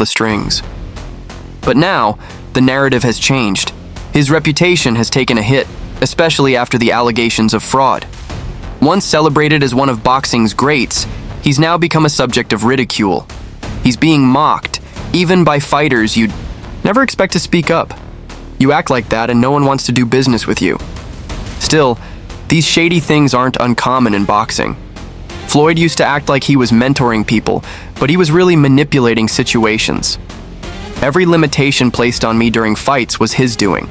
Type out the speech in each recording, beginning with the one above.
the strings. But now, the narrative has changed. His reputation has taken a hit, especially after the allegations of fraud. Once celebrated as one of boxing's greats, he's now become a subject of ridicule. He's being mocked, even by fighters you'd never expect to speak up. You act like that and no one wants to do business with you. Still, these shady things aren't uncommon in boxing. Floyd used to act like he was mentoring people, but he was really manipulating situations. Every limitation placed on me during fights was his doing.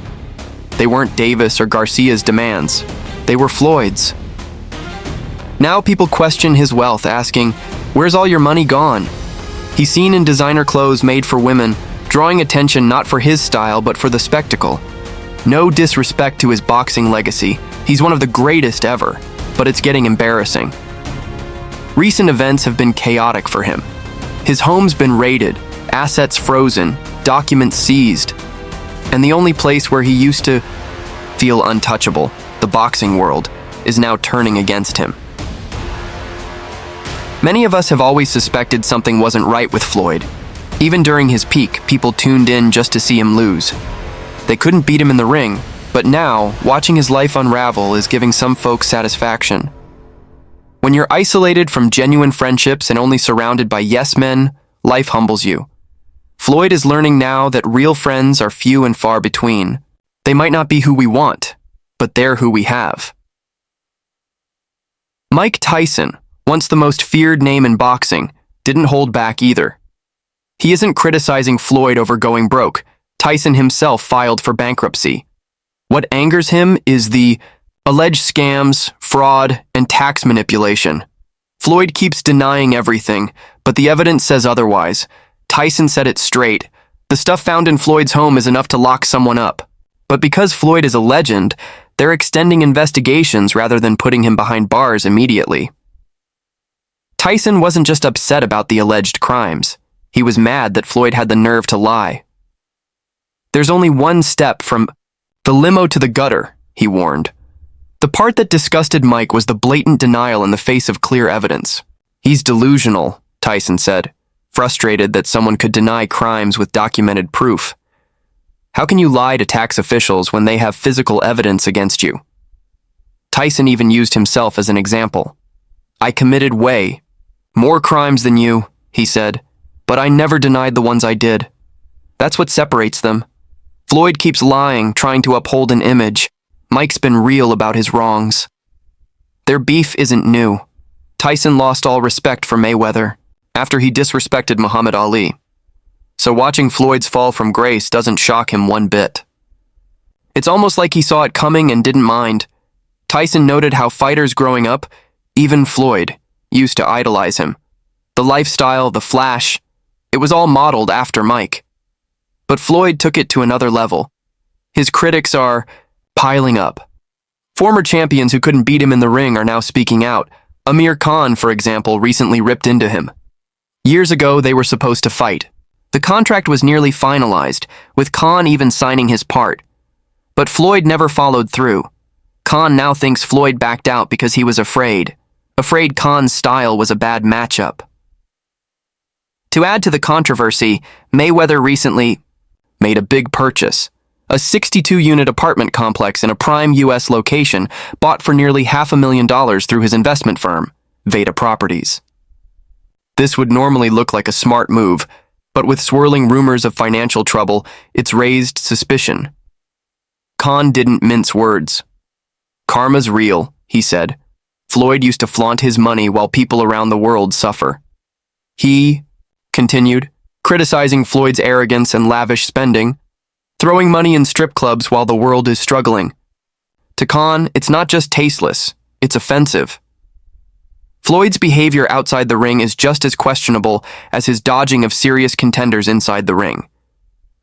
They weren't Davis or Garcia's demands. They were Floyd's. Now people question his wealth, asking, "Where's all your money gone?" He's seen in designer clothes made for women, drawing attention not for his style but for the spectacle. No disrespect to his boxing legacy. He's one of the greatest ever, but it's getting embarrassing. Recent events have been chaotic for him. His home's been raided, assets frozen, documents seized, and the only place where he used to feel untouchable, the boxing world, is now turning against him. Many of us have always suspected something wasn't right with Floyd. Even during his peak, people tuned in just to see him lose. They couldn't beat him in the ring, but now, watching his life unravel is giving some folks satisfaction. When you're isolated from genuine friendships and only surrounded by yes men, life humbles you. Floyd is learning now that real friends are few and far between. They might not be who we want, but they're who we have. Mike Tyson, once the most feared name in boxing, didn't hold back either. He isn't criticizing Floyd over going broke. Tyson himself filed for bankruptcy. What angers him is the alleged scams, fraud, and tax manipulation. Floyd keeps denying everything, but the evidence says otherwise. Tyson said it straight. The stuff found in Floyd's home is enough to lock someone up. But because Floyd is a legend, they're extending investigations rather than putting him behind bars immediately. Tyson wasn't just upset about the alleged crimes. He was mad that Floyd had the nerve to lie. There's only one step from the limo to the gutter, he warned. The part that disgusted Mike was the blatant denial in the face of clear evidence. He's delusional, Tyson said, frustrated that someone could deny crimes with documented proof. How can you lie to tax officials when they have physical evidence against you? Tyson even used himself as an example. I committed way more crimes than you, he said, but I never denied the ones I did. That's what separates them. Floyd keeps lying, trying to uphold an image. Mike's been real about his wrongs. Their beef isn't new. Tyson lost all respect for Mayweather after he disrespected Muhammad Ali. So watching Floyd's fall from grace doesn't shock him one bit. It's almost like he saw it coming and didn't mind. Tyson noted how fighters growing up, even Floyd, used to idolize him. The lifestyle, the flash, it was all modeled after Mike. But Floyd took it to another level. His critics are piling up. Former champions who couldn't beat him in the ring are now speaking out. Amir Khan, for example, recently ripped into him. Years ago, they were supposed to fight. The contract was nearly finalized, with Khan even signing his part. But Floyd never followed through. Khan now thinks Floyd backed out because he was afraid Khan's style was a bad matchup. To add to the controversy, Mayweather recently made a big purchase. A 62-unit apartment complex in a prime U.S. location bought for nearly $500,000 through his investment firm, Veda Properties. This would normally look like a smart move, but with swirling rumors of financial trouble, it's raised suspicion. Khan didn't mince words. Karma's real, he said. Floyd used to flaunt his money while people around the world suffer. He continued, criticizing Floyd's arrogance and lavish spending, throwing money in strip clubs while the world is struggling. To Khan, it's not just tasteless, it's offensive. Floyd's behavior outside the ring is just as questionable as his dodging of serious contenders inside the ring.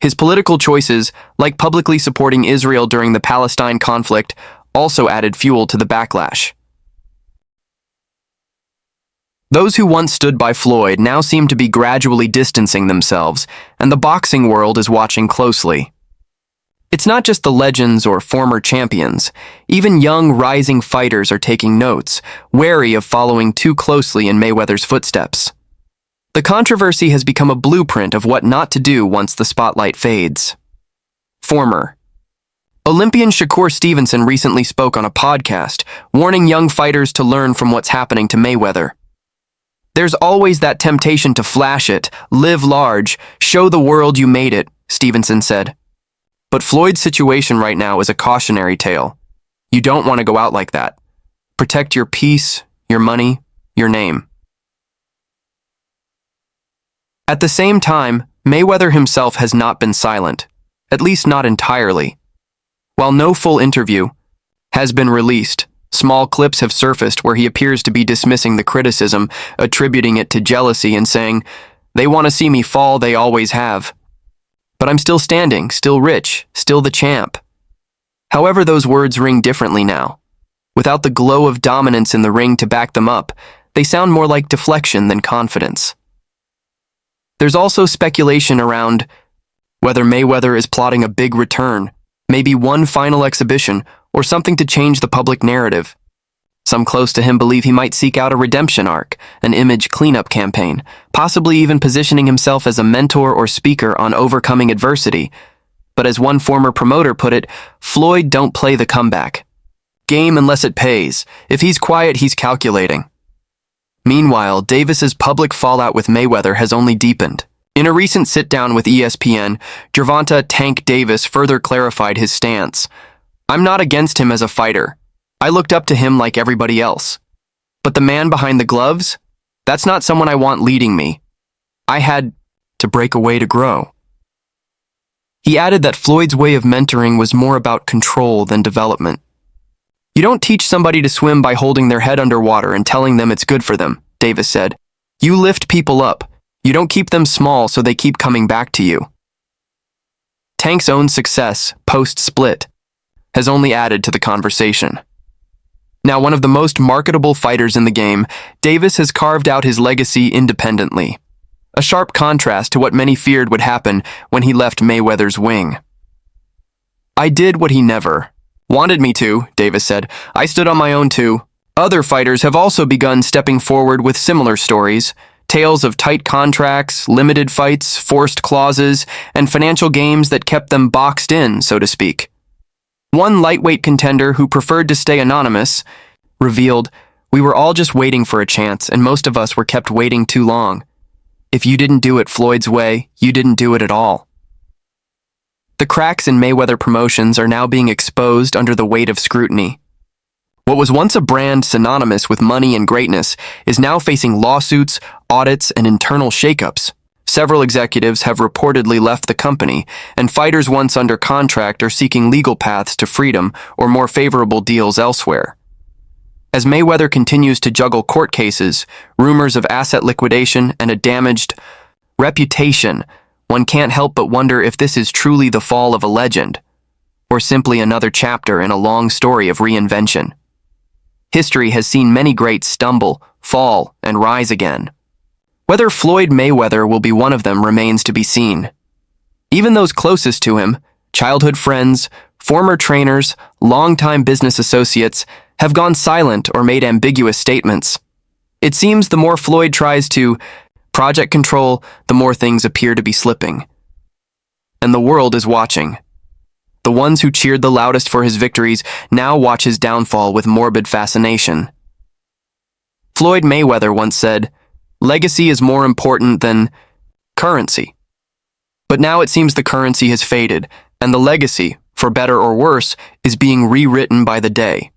His political choices, like publicly supporting Israel during the Palestine conflict, also added fuel to the backlash. Those who once stood by Floyd now seem to be gradually distancing themselves, and the boxing world is watching closely. It's not just the legends or former champions. Even young, rising fighters are taking notes, wary of following too closely in Mayweather's footsteps. The controversy has become a blueprint of what not to do once the spotlight fades. Former Olympian Shakur Stevenson recently spoke on a podcast, warning young fighters to learn from what's happening to Mayweather. There's always that temptation to flash it, live large, show the world you made it, Stevenson said. But Floyd's situation right now is a cautionary tale. You don't want to go out like that. Protect your peace, your money, your name. At the same time, Mayweather himself has not been silent, at least not entirely. While no full interview has been released, small clips have surfaced where he appears to be dismissing the criticism, attributing it to jealousy and saying, "They want to see me fall, they always have. But I'm still standing, still rich, still the champ." However, those words ring differently now. Without the glow of dominance in the ring to back them up, they sound more like deflection than confidence. There's also speculation around whether Mayweather is plotting a big return, maybe one final exhibition, or something to change the public narrative. Some close to him believe he might seek out a redemption arc, an image cleanup campaign, possibly even positioning himself as a mentor or speaker on overcoming adversity. But as one former promoter put it, Floyd don't play the comeback game unless it pays. If he's quiet, he's calculating. Meanwhile, Davis's public fallout with Mayweather has only deepened. In a recent sit-down with ESPN, Gervonta "Tank" Davis further clarified his stance. "I'm not against him as a fighter. I looked up to him like everybody else. But the man behind the gloves? That's not someone I want leading me. I had to break away to grow." He added that Floyd's way of mentoring was more about control than development. "You don't teach somebody to swim by holding their head underwater and telling them it's good for them," Davis said. "You lift people up. You don't keep them small so they keep coming back to you." Tank's own success, post-split, has only added to the conversation. Now one of the most marketable fighters in the game, Davis has carved out his legacy independently. A sharp contrast to what many feared would happen when he left Mayweather's wing. "I did what he never wanted me to," Davis said. "I stood on my own too." Other fighters have also begun stepping forward with similar stories, tales of tight contracts, limited fights, forced clauses, and financial games that kept them boxed in, so to speak. One lightweight contender who preferred to stay anonymous revealed, "We were all just waiting for a chance, and most of us were kept waiting too long. If you didn't do it Floyd's way, you didn't do it at all." The cracks in Mayweather promotions are now being exposed under the weight of scrutiny. What was once a brand synonymous with money and greatness is now facing lawsuits, audits, and internal shakeups. Several executives have reportedly left the company, and fighters once under contract are seeking legal paths to freedom or more favorable deals elsewhere. As Mayweather continues to juggle court cases, rumors of asset liquidation, and a damaged reputation, one can't help but wonder if this is truly the fall of a legend, or simply another chapter in a long story of reinvention. History has seen many greats stumble, fall, and rise again. Whether Floyd Mayweather will be one of them remains to be seen. Even those closest to him, childhood friends, former trainers, longtime business associates, have gone silent or made ambiguous statements. It seems the more Floyd tries to project control, the more things appear to be slipping. And the world is watching. The ones who cheered the loudest for his victories now watch his downfall with morbid fascination. Floyd Mayweather once said, "Legacy is more important than currency." But now it seems the currency has faded, and the legacy, for better or worse, is being rewritten by the day.